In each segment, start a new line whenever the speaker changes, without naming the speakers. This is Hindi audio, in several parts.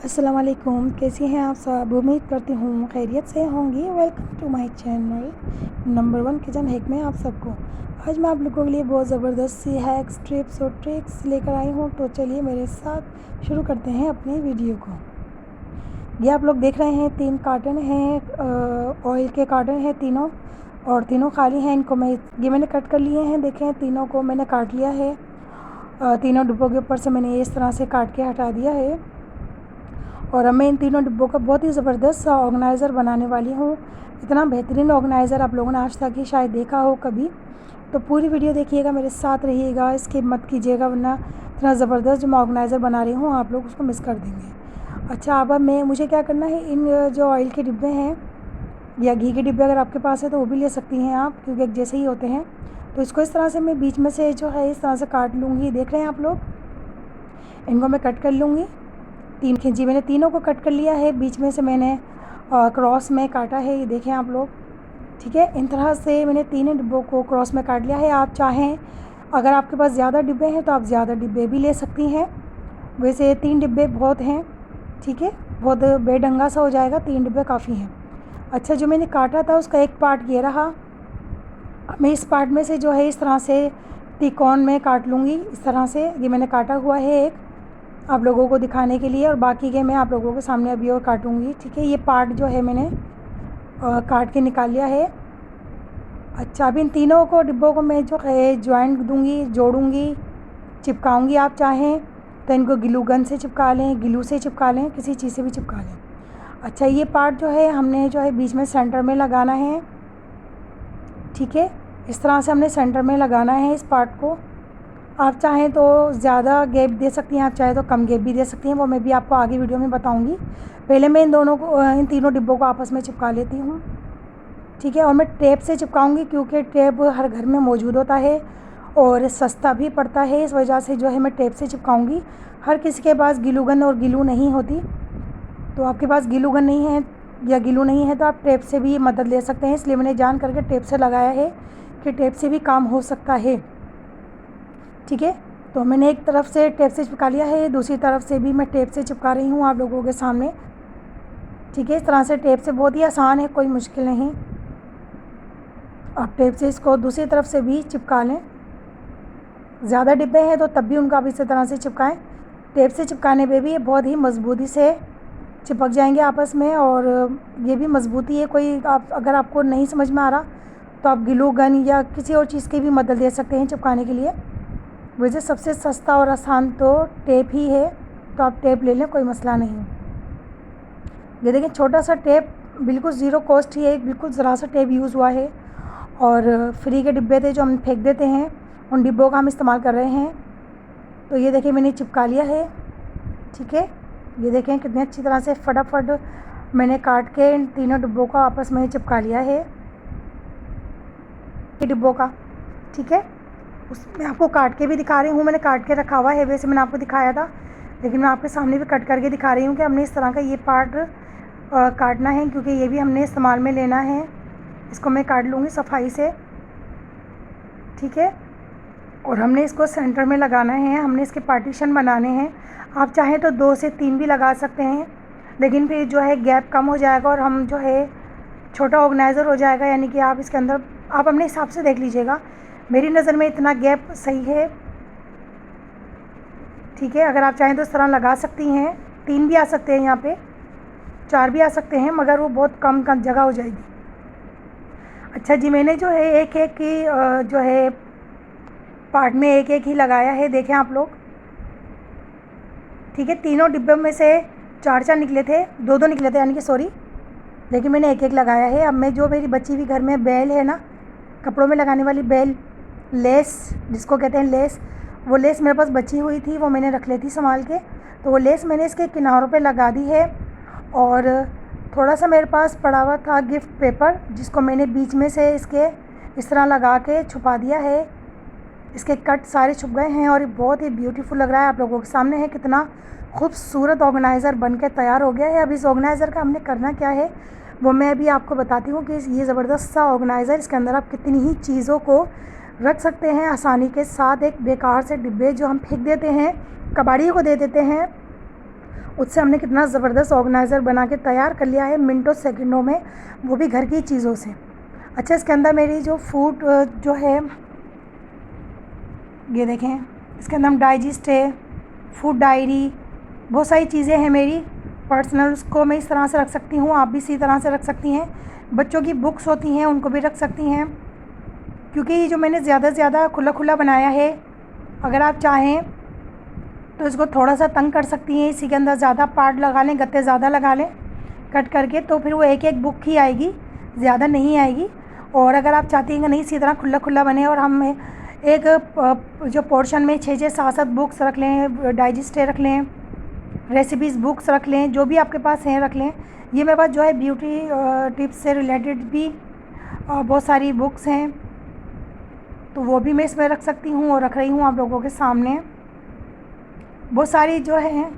अस्सलाम वालेकुम, कैसी हैं आप सब। उम्मीद करती हूँ खैरियत से होंगी। Welcome to my channel number 1 kitchen hack में आप सबको। आज मैं आप लोगों के लिए बहुत ज़बरदस्त सी हैक्स, टिप्स और ट्रिक्स लेकर आई हूँ। तो चलिए मेरे साथ शुरू करते हैं अपने वीडियो को। ये आप लोग देख रहे हैं 3 कार्टन हैं, ऑयल के कार्टन हैं तीनों, और तीनों खाली हैं। इनको मैंने कट कर लिए हैं। देखें, तीनों को मैंने काट लिया है। तीनों डिब्बों के ऊपर से मैंने इस तरह से काट के हटा दिया है। और अब मैं इन तीनों डिब्बों का बहुत ही ज़बरदस्त सा ऑर्गेनाइज़र बनाने वाली हूँ। इतना बेहतरीन ऑर्गेनाइज़र आप लोगों ने आज तक ही शायद देखा हो कभी। तो पूरी वीडियो देखिएगा, मेरे साथ रहिएगा, स्किप मत कीजिएगा, वरना इतना ज़बरदस्त जो मैं ऑर्गेनाइज़र बना रही हूँ आप लोग उसको मिस कर देंगे। अच्छा, अब मुझे क्या करना है, इन जो ऑयल के डिब्बे हैं या घी के डिब्बे अगर आपके पास है तो वो भी ले सकती हैं आप, क्योंकि एक जैसे ही होते हैं। तो इसको इस तरह से मैं बीच में से जो है इस तरह से काट लूँगी। देख रहे हैं आप लोग, इनको मैं कट कर लूँगी। 3 खिंची मैंने तीनों को कट कर लिया है। बीच में से मैंने क्रॉस में काटा है, ये देखें आप लोग। ठीक है, इन तरह से मैंने तीनों डिब्बों को क्रॉस में काट लिया है। आप चाहें, अगर आपके पास ज़्यादा डिब्बे हैं तो आप ज़्यादा डिब्बे भी ले सकती हैं। वैसे 3 डिब्बे बहुत हैं, ठीक है, बहुत बेढंगा सा हो जाएगा, 3 डिब्बे काफ़ी हैं। अच्छा, जो मैंने काटा था उसका एक पार्ट ये रहा। अब मैं इस पार्ट में से जो है इस तरह से त्रिकोण में काट लूँगी। इस तरह से ये मैंने काटा हुआ है एक, आप लोगों को दिखाने के लिए, और बाकी के मैं आप लोगों के सामने अभी और काटूंगी। ठीक है, ये पार्ट जो है मैंने काट के निकाल लिया है। अच्छा, अब इन तीनों को डिब्बों को मैं जो है जॉइंट दूंगी, जोड़ूंगी, चिपकाऊंगी। आप चाहें तो इनको ग्लू गन से चिपका लें, ग्लू से चिपका लें, किसी चीज़ से भी चिपका लें। अच्छा, ये पार्ट जो है हमने जो है बीच में सेंटर में लगाना है। ठीक है, इस तरह से हमने सेंटर में लगाना है इस पार्ट को। आप चाहें तो ज़्यादा गैप दे सकती हैं, आप चाहें तो कम गैप भी दे सकती हैं, वो मैं भी आपको आगे वीडियो में बताऊंगी। पहले मैं इन तीनों डिब्बों को आपस में चिपका लेती हूँ। ठीक है, और मैं टेप से चिपकाऊंगी, क्योंकि टेप हर घर में मौजूद होता है और सस्ता भी पड़ता है। इस वजह से जो है मैं टेप से चिपकाऊंगी। हर किसी के पास ग्लू गन और ग्लू नहीं होती, तो आपके पास ग्लू गन नहीं है या ग्लू नहीं है तो आप टेप से भी मदद ले सकते हैं। इसलिए मैंने जान करके टेप से लगाया है कि टेप से भी काम हो सकता है। ठीक है, तो मैंने एक तरफ से टेप से चिपका लिया है, दूसरी तरफ से भी मैं टेप से चिपका रही हूँ आप लोगों के सामने। ठीक है, इस तरह से टेप से बहुत ही आसान है, कोई मुश्किल नहीं। आप टेप से इसको दूसरी तरफ से भी चिपका लें। ज़्यादा डिब्बे हैं तो तब भी उनका आप इसी तरह से चिपकाएं। टेप से चिपकाने पे भी ये बहुत ही मज़बूती से चिपक जाएंगे आपस में, और ये भी मज़बूती है। कोई आप अगर आपको नहीं समझ में आ रहा तो आप ग्लू गन या किसी और चीज़ की भी मदद ले सकते हैं चिपकाने के लिए। वैसे सबसे सस्ता और आसान तो टेप ही है, तो आप टेप ले लें, कोई मसला नहीं। ये देखिए, छोटा सा टेप, बिल्कुल ज़ीरो कॉस्ट ही है, बिल्कुल ज़रा सा टेप यूज़ हुआ है। और फ्री के डिब्बे थे जो हम फेंक देते हैं, उन डिब्बों का हम इस्तेमाल कर रहे हैं। तो ये देखिए मैंने चिपका लिया है। ठीक है, ये देखें कितनी अच्छी तरह से फटाफट मैंने काट के इन तीनों डिब्बों को आपस में चिपका लिया है, ये डिब्बों का। ठीक है, उसमें आपको काट के भी दिखा रही हूँ, मैंने काट के रखा हुआ है, वैसे मैंने आपको दिखाया था, लेकिन मैं आपके सामने भी कट करके दिखा रही हूँ कि हमने इस तरह का ये पार्ट काटना है, क्योंकि ये भी हमने इस्तेमाल में लेना है। इसको मैं काट लूँगी सफाई से। ठीक है, और हमने इसको सेंटर में लगाना है, हमने इसके पार्टीशन बनाने हैं। आप चाहें तो 2 से 3 भी लगा सकते हैं, लेकिन फिर जो है गैप कम हो जाएगा और हम जो है छोटा ऑर्गेनाइज़र हो जाएगा। यानी कि आप इसके अंदर आप अपने हिसाब से देख लीजिएगा। मेरी नज़र में इतना गैप सही है। ठीक है, अगर आप चाहें तो इस तरह लगा सकती हैं। 3 भी आ सकते हैं, यहाँ पे 4 भी आ सकते हैं, मगर वो बहुत कम जगह हो जाएगी। अच्छा जी, मैंने जो है एक एक की जो है पार्ट में एक एक ही लगाया है, देखें आप लोग। ठीक है, तीनों डिब्बे में से 4 निकले थे, 2 निकले थे, यानी कि सॉरी, लेकिन मैंने एक एक लगाया है। अब मैं जो मेरी बची हुई घर में बेल है ना, कपड़ों में लगाने वाली बेल, लेस जिसको कहते हैं लेस, वो लेस मेरे पास बची हुई थी, वो मैंने रख ली थी संभाल के। तो वो लेस मैंने इसके किनारों पे लगा दी है। और थोड़ा सा मेरे पास पड़ा हुआ था गिफ्ट पेपर, जिसको मैंने बीच में से इसके इस तरह लगा के छुपा दिया है। इसके कट सारे छुप गए हैं और ये बहुत ही ब्यूटीफुल लग रहा है। आप लोगों के सामने है कितना खूबसूरत ऑर्गेनाइज़र बन के तैयार हो गया है। अब इस ऑर्गेनाइज़र का हमने करना क्या है वो मैं अभी आपको बताती हूँ कि ये ज़बरदस्त सा ऑर्गेनाइज़र, इसके अंदर आप कितनी ही चीज़ों को रख सकते हैं आसानी के साथ। एक बेकार से डिब्बे जो हम फेंक देते हैं, कबाड़ी को दे देते हैं, उससे हमने कितना ज़बरदस्त ऑर्गेनाइज़र बना के तैयार कर लिया है मिनटों सेकंडों में, वो भी घर की चीज़ों से। अच्छा, इसके अंदर मेरी जो फूड जो है ये देखें, इसके अंदर हम डाइजेस्ट है, फूड डायरी, बहुत सारी चीज़ें हैं मेरी पर्सनल, उसको मैं इस तरह से रख सकती हूँ, आप भी इसी तरह से रख सकती हैं। बच्चों की बुक्स होती हैं उनको भी रख सकती हैं, क्योंकि ये जो मैंने ज़्यादा से ज़्यादा खुला खुला बनाया है, अगर आप चाहें तो इसको थोड़ा सा तंग कर सकती हैं, इसी के अंदर ज़्यादा पार्ट लगा लें, गत्ते ज़्यादा लगा लें कट करके, तो फिर वो एक एक बुक ही आएगी, ज़्यादा नहीं आएगी। और अगर आप चाहती हैं कि नहीं इसी तरह खुला खुला बने और हम एक जो पोर्शन में 6-6 7-7 बुक्स रख लें, डाइजेस्ट रख लें, रेसिपीज़ बुक्स रख लें, जो भी आपके पास हैं रख लें। ये मेरे पास जो है ब्यूटी टिप्स से रिलेटेड भी बहुत सारी बुक्स हैं, तो वो भी मैं इसमें रख सकती हूँ और रख रही हूँ आप लोगों के सामने। बहुत सारी जो है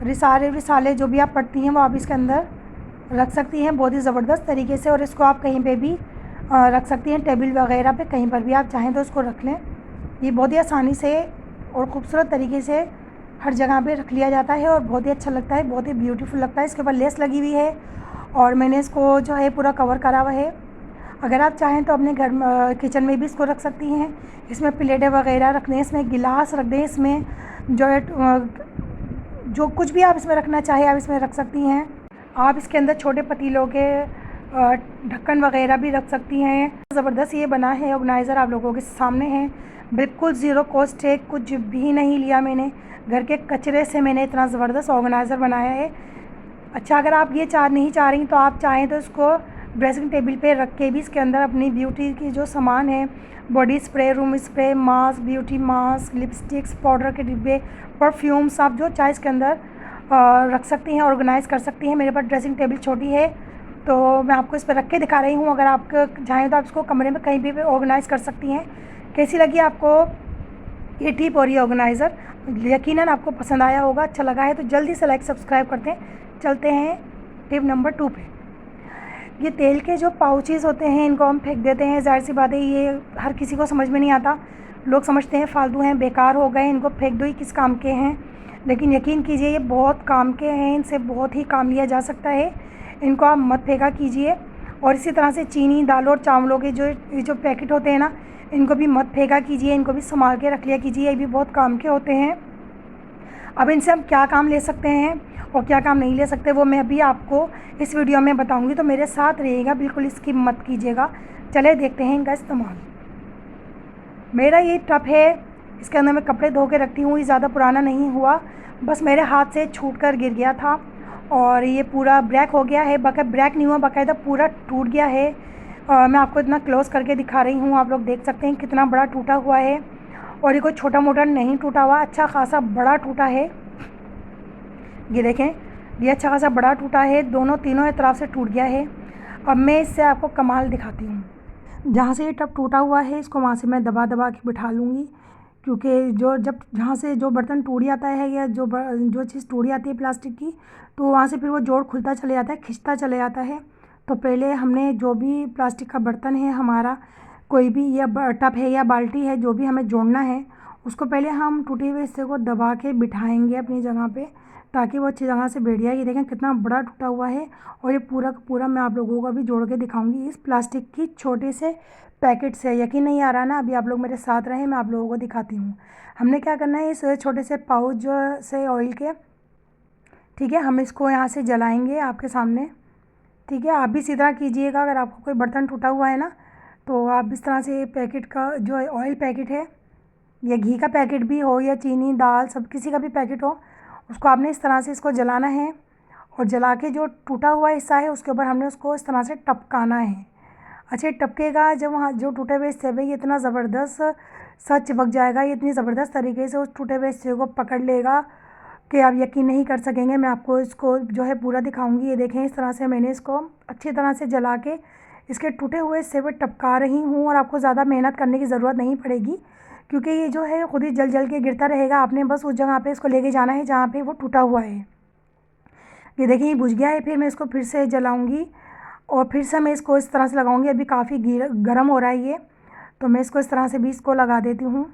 रिसाले जो भी आप पढ़ती हैं वो आप इसके अंदर रख सकती हैं बहुत ही ज़बरदस्त तरीके से, और इसको आप कहीं पे भी रख सकती हैं, टेबल वगैरह पे कहीं पर भी आप चाहें तो इसको रख लें। ये बहुत ही आसानी से और ख़ूबसूरत तरीके से हर जगह पे रख लिया जाता है और बहुत ही अच्छा लगता है, बहुत ही ब्यूटीफुल लगता है। इसके ऊपर लेस लगी हुई है और मैंने इसको जो है पूरा कवर करा हुआ है। अगर आप चाहें तो अपने घर किचन में भी इसको रख सकती हैं, इसमें प्लेटें वगैरह रख दें, इसमें गिलास रख दें, इसमें जो है जो कुछ भी आप इसमें रखना चाहें आप इसमें रख सकती हैं। आप इसके अंदर छोटे पतीलों के ढक्कन वगैरह भी रख सकती हैं। ज़बरदस्त ये बना है ऑर्गेनाइज़र, आप लोगों के सामने है, बिल्कुल ज़ीरो कॉस्ट है, कुछ भी नहीं लिया मैंने, घर के कचरे से मैंने इतना ज़बरदस्त ऑर्गेनाइज़र बनाया है। अच्छा, अगर आप ये नहीं चाह रही तो आप चाहें तो इसको ड्रेसिंग टेबल पे रख के भी इसके अंदर अपनी ब्यूटी की जो सामान है, body spray, room spray, mask, beauty mask, lipsticks, powder के डिब्बे, परफ्यूम्स, आप जो चाहे इसके अंदर रख सकती हैं, ऑर्गेनाइज़ कर सकती हैं। मेरे पास ड्रेसिंग टेबल छोटी है तो मैं आपको इस पर रख के दिखा रही हूँ। अगर आप चाहें तो आप इसको कमरे में कहीं भी ऑर्गेनाइज़ कर सकती हैं। कैसी लगी आपको ये टिप और ये ऑर्गेनाइज़र? यकीनन आपको पसंद आया होगा। अच्छा लगा है तो जल्दी से लाइक सब्सक्राइब करते हैं। चलते हैं टिप नंबर 2 पे। ये तेल के जो पाउचेज़ होते हैं इनको हम फेंक देते हैं, ज़ाहिर सी बात है ये हर किसी को समझ में नहीं आता, लोग समझते हैं फालतू हैं, बेकार हो गए, इनको फेंक दो, ही किस काम के हैं। लेकिन यकीन कीजिए ये बहुत काम के हैं, इनसे बहुत ही काम लिया जा सकता है, इनको आप मत फेंका कीजिए। और इसी तरह से चीनी, दालों और चावलों के जो पैकेट होते हैं ना, इनको भी मत फेंका कीजिए, इनको भी संभाल के रख लिया कीजिए, ये भी बहुत काम के होते हैं। अब इनसे हम क्या काम ले सकते हैं और क्या काम नहीं ले सकते वो मैं अभी आपको इस वीडियो में बताऊंगी, तो मेरे साथ रहिएगा, बिल्कुल इसकी मत कीजिएगा। चले देखते हैं इनका इस्तेमाल। मेरा ये टब है, इसके अंदर मैं कपड़े धो के रखती हूँ, ये ज़्यादा पुराना नहीं हुआ, बस मेरे हाथ से छूट कर गिर गया था और ये पूरा ब्रेक हो गया है, ब्रेक नहीं हुआ, बाकायदा पूरा टूट गया है। मैं आपको इतना क्लोज़ करके दिखा रही हूँ, आप लोग देख सकते हैं कितना बड़ा टूटा हुआ है। और ये कोई छोटा मोटा नहीं टूटा हुआ, अच्छा खासा बड़ा टूटा है। ये देखें, ये अच्छा खासा बड़ा टूटा है, दोनों तीनों तरफ से टूट गया है। अब मैं इससे आपको कमाल दिखाती हूँ। जहाँ से ये टब टूटा हुआ है इसको वहाँ से मैं दबा दबा के बिठा लूँगी, क्योंकि जहाँ से जो बर्तन टूट जाता है या जो चीज़ टूट जाती है प्लास्टिक की, तो वहाँ से फिर वो जोड़ खुलता चले जाता है, खिंचता चले जाता है। तो पहले हमने जो भी प्लास्टिक का बर्तन है हमारा, कोई भी या टब है या बाल्टी है, जो भी हमें जोड़ना है उसको पहले हम टूटे हुए हिस्से को दबा के बिठाएंगे अपनी जगह पे, ताकि वो अच्छी जगह से बैठ जाए। ये देखें कितना बड़ा टूटा हुआ है और ये पूरा का पूरा मैं आप लोगों को भी जोड़ के दिखाऊंगी इस प्लास्टिक की छोटे से पैकेट से। यकीन नहीं आ रहा ना, अभी आप लोग मेरे साथ रहें, मैं आप लोगों को दिखाती हूँ। हमने क्या करना है, इस छोटे से पाउच से ऑयल के, ठीक है, हम इसको यहाँ से जलाएँगे आपके सामने, ठीक है। आप भी इसी तरह कीजिएगा, अगर आपको कोई बर्तन टूटा हुआ है ना तो आप इस तरह से पैकेट का जो ऑयल पैकेट है या घी का पैकेट भी हो या चीनी, दाल, सब किसी का भी पैकेट हो, उसको आपने इस तरह से इसको जलाना है और जला के जो टूटा हुआ हिस्सा है उसके ऊपर हमने उसको इस तरह से टपकाना है। अच्छा, टपकेगा जब वहाँ जो टूटे हुए हिस्से पे, ये इतना ज़बरदस्त सा चिपक जाएगा, ये इतनी ज़बरदस्त तरीके से उस टूटे हुए हिस्से को पकड़ लेगा कि आप यकीन नहीं कर सकेंगे। मैं आपको इसको जो है पूरा दिखाऊंगी। ये देखें, इस तरह से मैंने इसको अच्छी तरह से जला के इसके टूटे हुए हिस्से पर टपका रही हूँ और आपको ज़्यादा मेहनत करने की ज़रूरत नहीं पड़ेगी, क्योंकि ये जो है खुद ही जल जल के गिरता रहेगा। आपने बस उस जगह पे इसको लेके जाना है जहाँ पे वो टूटा हुआ है। ये देखिए, ये बुझ गया है। फिर मैं इसको फिर से जलाऊंगी और फिर से मैं इसको इस तरह से लगाऊंगी। अभी काफ़ी गर्म हो रहा है ये, तो मैं इसको इस तरह से भी इसको लगा देती हूँ।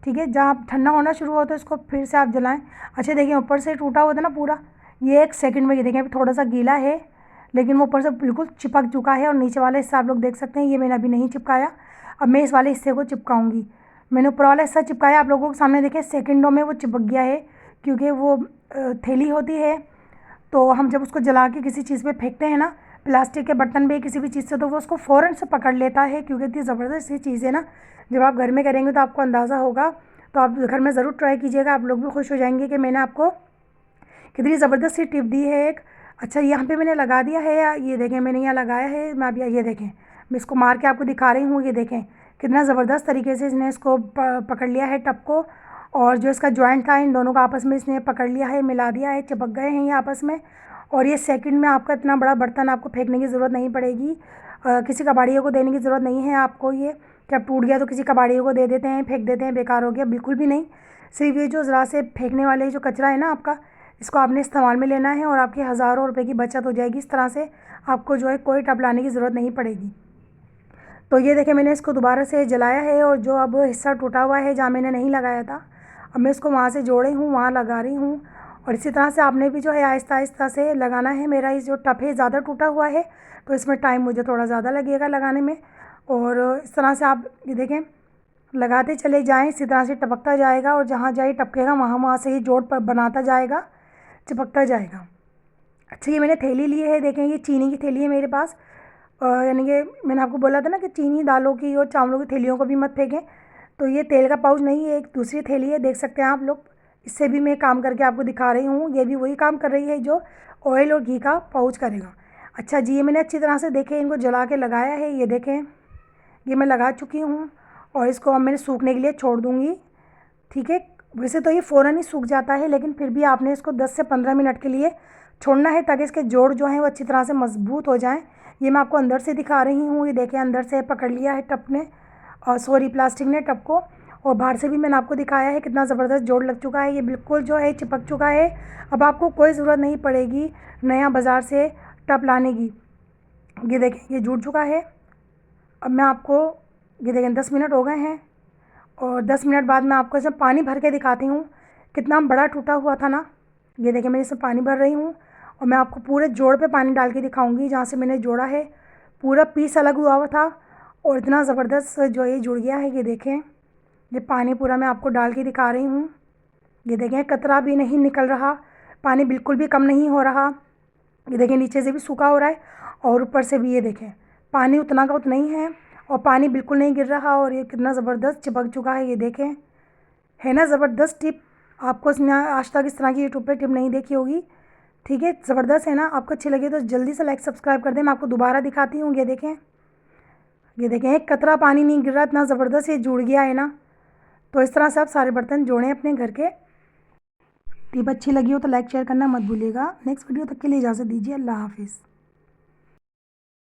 ठीक है, जहाँ ठंडा होना शुरू हो तो इसको फिर से आप जलाएं। अच्छा देखिए ऊपर से टूटा हुआ था ना पूरा, ये 1 सेकंड में, ये देखें अभी थोड़ा सा गीला है लेकिन वो ऊपर से बिल्कुल चिपक चुका है। और नीचे वाला हिस्सा आप लोग देख सकते हैं, ये मैंने अभी नहीं चिपकाया। अब मैं इस वाले हिस्से को चिपकाऊंगी। मैंने ऊपर वाला हिस्सा चिपकाया, आप लोगों के सामने देखें सेकंडों में वो चिपक गया है, क्योंकि वो थैली होती है तो हम जब उसको जला के किसी चीज़ पे फेंकते हैं ना, प्लास्टिक के बर्तन पे किसी भी चीज़ से, तो वो उसको फ़ौरन से पकड़ लेता है, क्योंकि इतनी ज़बरदस्त ये चीज़ है ना। जब आप घर में करेंगे तो आपको अंदाज़ा होगा, तो आप घर में ज़रूर ट्राई कीजिएगा, आप लोग भी खुश हो जाएंगे कि मैंने आपको कितनी ज़बरदस्त सी टिप दी है एक। अच्छा यहाँ पे मैंने लगा दिया है, ये देखें मैंने यहाँ लगाया है, मैं अभी ये देखें मैं इसको मार के आपको दिखा रही हूँ। ये देखें कितना ज़बरदस्त तरीके से इसने इसको पकड़ लिया है टब को, और जो इसका जॉइंट था इन दोनों का आपस में इसने पकड़ लिया है, मिला दिया है, चिपक गए हैं ये आपस में। और ये सेकंड में आपका इतना बड़ा बर्तन आपको फेंकने की ज़रूरत नहीं पड़ेगी, किसी कबाड़ियों को देने की ज़रूरत नहीं है आपको। ये कि अब टूट गया तो किसी कबाड़ियों को दे देते हैं, फेंक देते हैं, बेकार हो गया, बिल्कुल भी नहीं। सिर्फ ये जो ज़रा से फेंकने वाले जो कचरा है ना आपका, इसको आपने इस्तेमाल में लेना है और आपकी हज़ारों रुपए की बचत हो जाएगी। इस तरह से आपको जो है कोई टब लाने की ज़रूरत नहीं पड़ेगी। तो ये देखें मैंने इसको दोबारा से जलाया है, और जो अब हिस्सा टूटा हुआ है जहाँ मैंने नहीं लगाया था, अब मैं इसको वहाँ से जोड़े हूँ, वहाँ लगा रही हूँ। और इसी तरह से आपने भी जो है आहिस्ता आहिस्ता से लगाना है। मेरा इस जो टब है ज़्यादा टूटा हुआ है तो इसमें टाइम मुझे थोड़ा ज़्यादा लगेगा लगाने में। और इस तरह से आप ये देखें लगाते चले जाएँ, इसी तरह से टपकता जाएगा, और जहाँ जहाँ टपकेगा वहाँ वहाँ से ये जोड़ पर बनाता जाएगा, चिपकता जाएगा। अच्छा ये मैंने थैली ली है, देखें ये चीनी की थैली है मेरे पास, यानी कि मैंने आपको बोला था ना कि चीनी दालों की और चावलों की थैलियों को भी मत फेंकें। तो ये तेल का पाउच नहीं है, एक दूसरी थैली है, देख सकते हैं आप लोग। इससे भी मैं काम करके आपको दिखा रही हूँ, ये भी वही काम कर रही है जो ऑयल और घी का पाउच करेगा। अच्छा जी ये मैंने अच्छी तरह से देखें इनको जला के लगाया है, ये देखें ये मैं लगा चुकी हूँ, और इसको अब मैंने सूखने के लिए छोड़ दूँगी। ठीक है, वैसे तो ये फ़ौरन ही सूख जाता है, लेकिन फिर भी आपने इसको 10 से 15 मिनट के लिए छोड़ना है, ताकि इसके जोड़ जो हैं वो अच्छी तरह से मजबूत हो जाएं। ये मैं आपको अंदर से दिखा रही हूँ, ये देखें अंदर से पकड़ लिया है टब ने, और सॉरी प्लास्टिक ने टब को, और बाहर से भी मैंने आपको दिखाया है कितना ज़बरदस्त जोड़ लग चुका है। ये बिल्कुल जो है चिपक चुका है। अब आपको कोई ज़रूरत नहीं पड़ेगी नया बाज़ार से टब लाने की। ये देखें ये जुड़ चुका है। अब मैं आपको ये देखें 10 मिनट हो गए हैं, और 10 मिनट बाद मैं आपको इसमें पानी भर के दिखाती हूँ, कितना बड़ा टूटा हुआ था ना। ये देखिए मैं इसमें पानी भर रही हूँ, और मैं आपको पूरे जोड़ पे पानी डाल के दिखाऊंगी, जहाँ से मैंने जोड़ा है पूरा पीस अलग हुआ हुआ था, और इतना ज़बरदस्त जो ये जुड़ गया है। ये देखें ये पानी पूरा मैं आपको डाल के दिखा रही हूँ। ये देखें कतरा भी नहीं निकल रहा, पानी बिल्कुल भी कम नहीं हो रहा। ये देखें नीचे से भी सूखा हो रहा है, और ऊपर से भी ये देखें पानी उतना का उतना ही है, और पानी बिल्कुल नहीं गिर रहा, और ये कितना ज़बरदस्त चिपक चुका है। ये देखें है ना ज़बरदस्त टिप, आपको इसने आज तक इस तरह की यूट्यूब पे टिप नहीं देखी होगी। ठीक है ज़बरदस्त है ना। आपको अच्छी लगे तो जल्दी से लाइक सब्सक्राइब कर दें। मैं आपको दोबारा दिखाती हूँ, ये देखें एक कतरा पानी नहीं गिर रहा, इतना ज़बरदस्त ये जुड़ गया है ना। तो इस तरह से आप सारे बर्तन जोड़ें अपने घर के। टिप अच्छी लगी हो तो लाइक शेयर करना मत भूलिएगा। नेक्स्ट वीडियो तक के लिए इजाज़त दीजिए, अल्लाह हाफिज़।